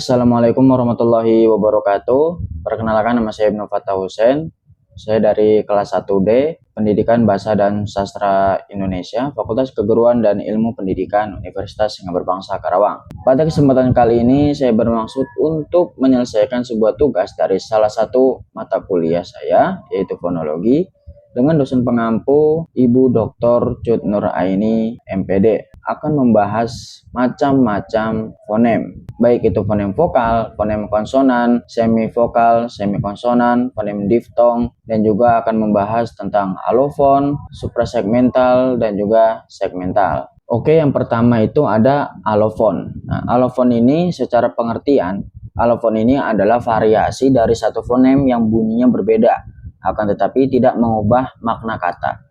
Assalamualaikum warahmatullahi wabarakatuh. Perkenalkan, nama saya Ibnu Fattah Hussein. Saya dari kelas 1D, Pendidikan Bahasa dan Sastra Indonesia, Fakultas Keguruan dan Ilmu Pendidikan Universitas Singapura Bangsa Karawang. Pada kesempatan kali ini, saya bermaksud untuk menyelesaikan sebuah tugas dari salah satu mata kuliah saya, yaitu fonologi, dengan dosen pengampu Ibu Dr. Cut Nur Aini, MPD, akan membahas macam-macam fonem, baik itu fonem vokal, fonem konsonan, semivokal, semikonsonan, fonem diftong, dan juga akan membahas tentang alofon, suprasegmental, dan juga segmental. Oke, yang pertama itu ada alofon. Nah, alofon ini secara pengertian, alofon ini adalah variasi dari satu fonem yang bunyinya berbeda, akan tetapi tidak mengubah makna kata.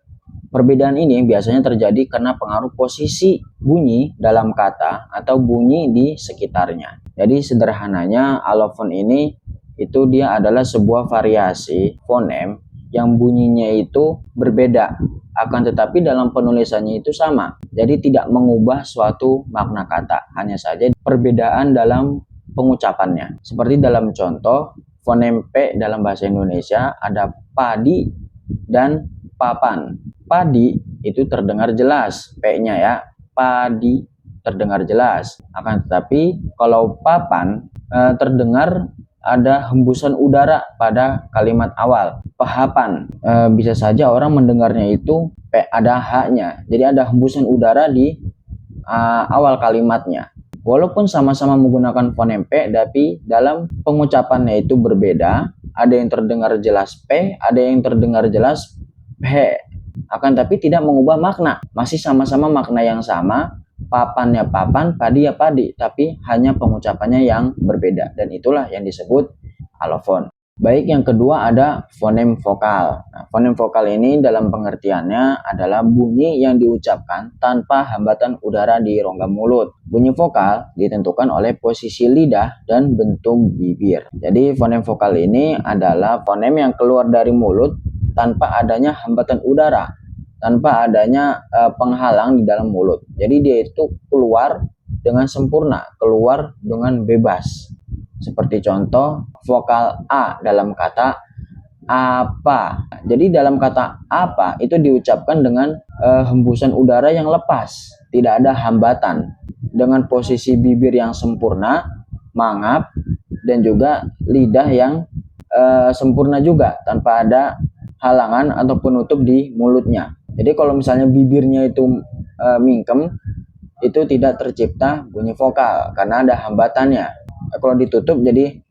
Perbedaan ini biasanya terjadi karena pengaruh posisi bunyi dalam kata atau bunyi di sekitarnya. Jadi sederhananya alofon ini itu dia adalah sebuah variasi fonem yang bunyinya itu berbeda, akan tetapi dalam penulisannya itu sama. Jadi tidak mengubah suatu makna kata, hanya saja perbedaan dalam pengucapannya. Seperti dalam contoh fonem P dalam bahasa Indonesia ada padi dan papan. Padi itu terdengar jelas, P-nya ya, padi terdengar jelas. Akan tetapi kalau papan terdengar ada hembusan udara pada kalimat awal. Pahapan, bisa saja orang mendengarnya itu P ada H-nya. Jadi ada hembusan udara di awal kalimatnya. Walaupun sama-sama menggunakan fonem P, tapi dalam pengucapannya itu berbeda. Ada yang terdengar jelas P, ada yang terdengar jelas P. Akan tapi tidak mengubah makna. Masih sama-sama makna yang sama. Papan ya papan, padi ya padi. Tapi hanya pengucapannya yang berbeda. Dan itulah yang disebut alofon. Baik, yang kedua ada fonem vokal. Nah, fonem vokal ini dalam pengertiannya adalah bunyi yang diucapkan tanpa hambatan udara di rongga mulut. Bunyi vokal ditentukan oleh posisi lidah dan bentuk bibir. Jadi fonem vokal ini adalah fonem yang keluar dari mulut tanpa adanya hambatan udara, tanpa adanya penghalang di dalam mulut. Jadi dia itu keluar dengan sempurna, keluar dengan bebas. Seperti contoh vokal A dalam kata apa. Jadi dalam kata apa itu diucapkan dengan hembusan udara yang lepas, tidak ada hambatan, dengan posisi bibir yang sempurna, mangap, dan juga lidah yang sempurna juga tanpa ada halangan atau penutup di mulutnya. Jadi kalau misalnya bibirnya itu mingkem, itu tidak tercipta bunyi vokal karena ada hambatannya. Kalau ditutup jadi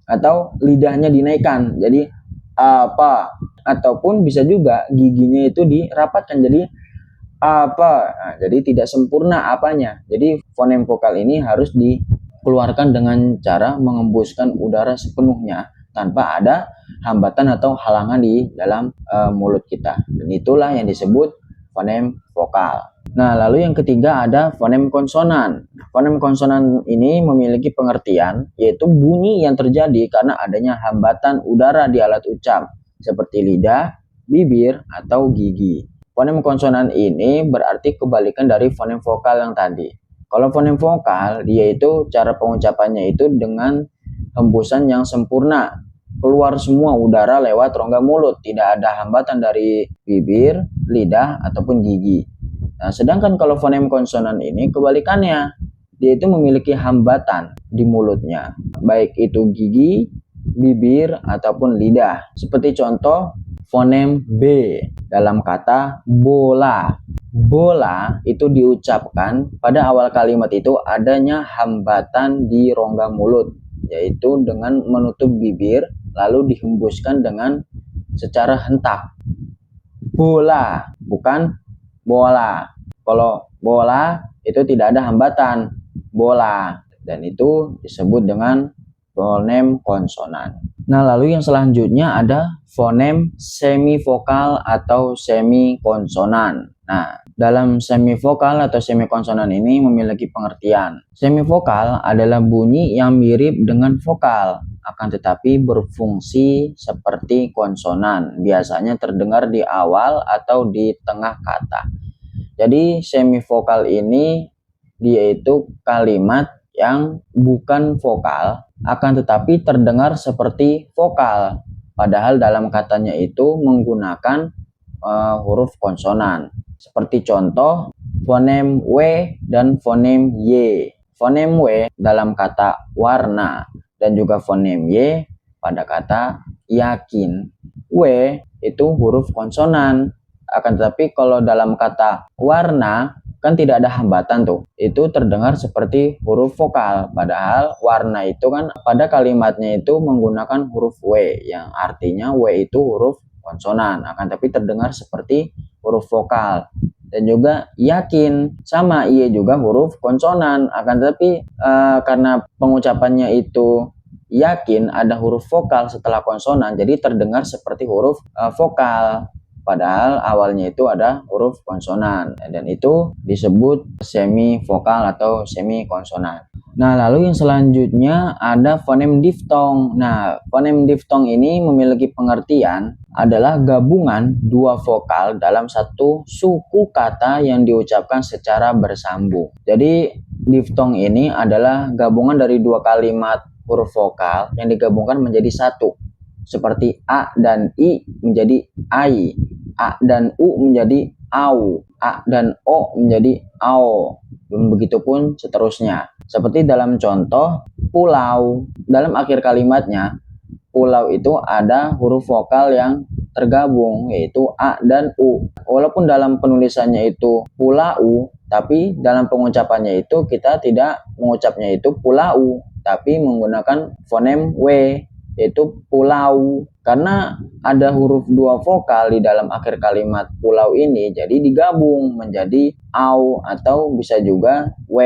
atau lidahnya dinaikkan jadi apa, ataupun bisa juga giginya itu dirapatkan jadi apa. Nah, jadi tidak sempurna apanya. Jadi fonem vokal ini harus dikeluarkan dengan cara mengembuskan udara sepenuhnya tanpa ada hambatan atau halangan di dalam mulut kita. Dan itulah yang disebut fonem vokal. Nah, lalu yang ketiga ada fonem konsonan. Fonem konsonan ini memiliki pengertian yaitu bunyi yang terjadi karena adanya hambatan udara di alat ucap seperti lidah, bibir, atau gigi. Fonem konsonan ini berarti kebalikan dari fonem vokal yang tadi. Kalau fonem vokal, dia itu cara pengucapannya itu dengan hembusan yang sempurna, keluar semua udara lewat rongga mulut, tidak ada hambatan dari bibir, lidah, ataupun gigi. Nah, sedangkan kalau fonem konsonan ini kebalikannya, dia itu memiliki hambatan di mulutnya, baik itu gigi, bibir, ataupun lidah. Seperti contoh fonem B dalam kata bola. Bola itu diucapkan pada awal kalimat itu adanya hambatan di rongga mulut, yaitu dengan menutup bibir lalu dihembuskan dengan secara hentak. Bola, bukan bola. Kalau bola itu tidak ada hambatan, bola, dan itu disebut dengan fonem konsonan. Nah, lalu yang selanjutnya ada fonem semivokal atau semikonsonan. Nah, dalam semivokal atau semikonsonan ini memiliki pengertian. Semivokal adalah bunyi yang mirip dengan vokal, akan tetapi berfungsi seperti konsonan. Biasanya terdengar di awal atau di tengah kata. Jadi semivokal ini dia itu kalimat yang bukan vokal, akan tetapi terdengar seperti vokal. Padahal dalam katanya itu menggunakan huruf konsonan. Seperti contoh, fonem W dan fonem Y. Fonem W dalam kata warna dan juga fonem Y pada kata yakin. W itu huruf konsonan. Akan tetapi kalau dalam kata warna kan tidak ada hambatan tuh. Itu terdengar seperti huruf vokal. Padahal warna itu kan pada kalimatnya itu menggunakan huruf W yang artinya W itu huruf konsonan. Akan tapi terdengar seperti huruf vokal. Dan juga yakin sama iya juga huruf konsonan. Akan tetapi karena pengucapannya itu yakin ada huruf vokal setelah konsonan, jadi terdengar seperti huruf vokal. Padahal awalnya itu ada huruf konsonan dan itu disebut semi vokal atau semi konsonan. Nah, lalu yang selanjutnya ada fonem diftong. Nah, fonem diftong ini memiliki pengertian adalah gabungan dua vokal dalam satu suku kata yang diucapkan secara bersambung. Jadi, diftong ini adalah gabungan dari dua kalimat huruf vokal yang digabungkan menjadi satu. Seperti A dan I menjadi ai, A dan U menjadi au, A dan O menjadi ao, dan begitupun seterusnya. Seperti dalam contoh pulau, dalam akhir kalimatnya pulau itu ada huruf vokal yang tergabung yaitu A dan U. Walaupun dalam penulisannya itu pulau, tapi dalam pengucapannya itu kita tidak mengucapnya itu pulau, tapi menggunakan fonem W yaitu pulau. Karena ada huruf dua vokal di dalam akhir kalimat pulau ini, jadi digabung menjadi au atau bisa juga W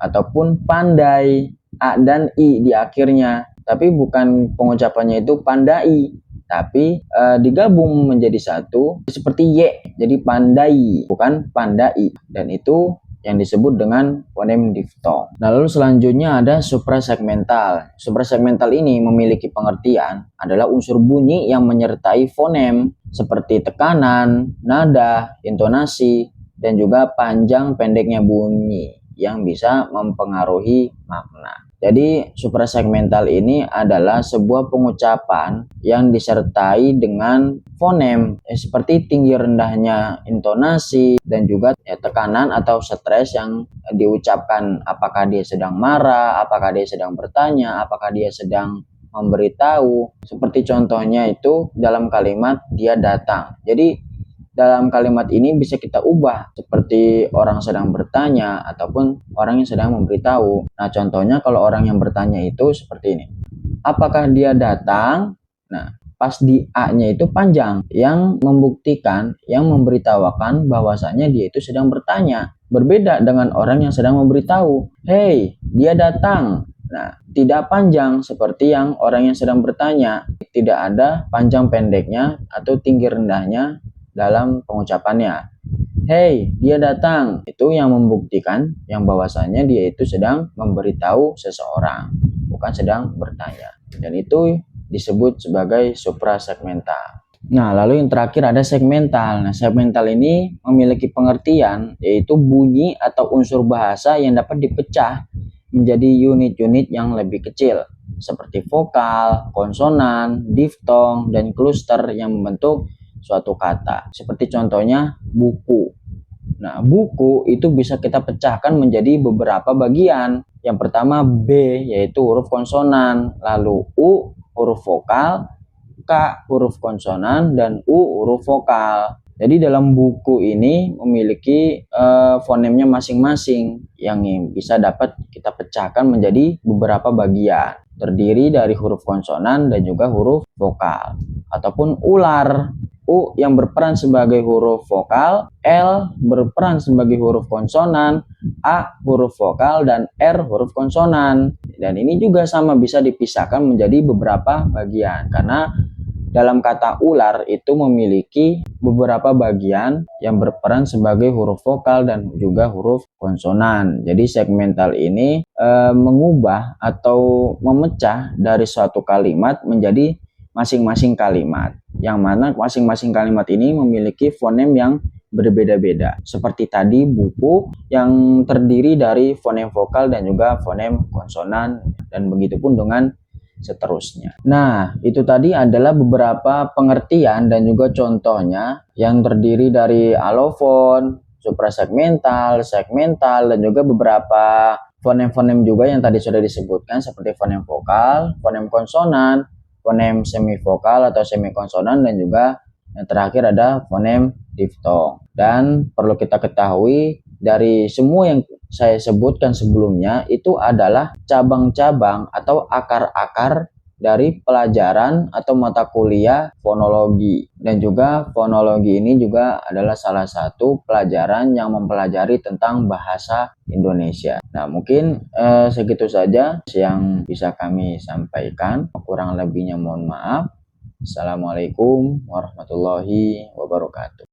ataupun pandai, A dan I di akhirnya. Tapi bukan pengucapannya itu pandai, tapi digabung menjadi satu seperti Y, jadi pandai bukan pandai, dan itu yang disebut dengan fonem diftong. Nah, lalu selanjutnya ada suprasegmental. Suprasegmental ini memiliki pengertian adalah unsur bunyi yang menyertai fonem seperti tekanan, nada, intonasi, dan juga panjang pendeknya bunyi yang bisa mempengaruhi makna. Jadi suprasegmental ini adalah sebuah pengucapan yang disertai dengan fonem seperti tinggi rendahnya intonasi dan juga tekanan atau stres yang diucapkan, apakah dia sedang marah, apakah dia sedang bertanya, apakah dia sedang memberitahu. Seperti contohnya itu dalam kalimat dia datang. Jadi dalam kalimat ini bisa kita ubah seperti orang sedang bertanya ataupun orang yang sedang memberitahu. Nah, contohnya kalau orang yang bertanya itu seperti ini. Apakah dia datang? Nah, pas di A-nya itu panjang yang membuktikan, yang memberitahukan bahwasanya dia itu sedang bertanya. Berbeda dengan orang yang sedang memberitahu. Hey, dia datang. Nah, tidak panjang seperti yang orang yang sedang bertanya. Tidak ada panjang pendeknya atau tinggi rendahnya dalam pengucapannya. Hey, dia datang. Itu yang membuktikan yang bahwasanya dia itu sedang memberitahu seseorang, bukan sedang bertanya. Dan itu disebut sebagai suprasegmental. Nah, lalu yang terakhir ada segmental. Nah, segmental ini memiliki pengertian yaitu bunyi atau unsur bahasa yang dapat dipecah menjadi unit-unit yang lebih kecil seperti vokal, konsonan, diftong, dan kluster yang membentuk suatu kata. Seperti contohnya buku. Nah, buku itu bisa kita pecahkan menjadi beberapa bagian. Yang pertama B yaitu huruf konsonan, lalu U huruf vokal, K huruf konsonan, dan U huruf vokal. Jadi dalam buku ini memiliki fonemnya masing-masing yang bisa dapat kita pecahkan menjadi beberapa bagian. Terdiri dari huruf konsonan dan juga huruf vokal. Ataupun ular. U yang berperan sebagai huruf vokal, L berperan sebagai huruf konsonan, A huruf vokal, dan R huruf konsonan. Dan ini juga sama bisa dipisahkan menjadi beberapa bagian karena dalam kata ular itu memiliki beberapa bagian yang berperan sebagai huruf vokal dan juga huruf konsonan. Jadi segmental ini mengubah atau memecah dari suatu kalimat menjadi masing-masing kalimat, yang mana masing-masing kalimat ini memiliki fonem yang berbeda-beda. Seperti tadi buku yang terdiri dari fonem vokal dan juga fonem konsonan, dan begitupun dengan seterusnya. Nah, itu tadi adalah beberapa pengertian dan juga contohnya yang terdiri dari alofon, suprasegmental, segmental, dan juga beberapa fonem-fonem juga yang tadi sudah disebutkan seperti fonem vokal, fonem konsonan, fonem semivokal atau semikonsonan, dan juga yang terakhir ada fonem diftong. Dan perlu kita ketahui dari semua yang saya sebutkan sebelumnya itu adalah cabang-cabang atau akar-akar dari pelajaran atau mata kuliah fonologi, dan juga fonologi ini juga adalah salah satu pelajaran yang mempelajari tentang bahasa Indonesia. Nah, mungkin segitu saja yang bisa kami sampaikan, kurang lebihnya mohon maaf. Assalamualaikum warahmatullahi wabarakatuh.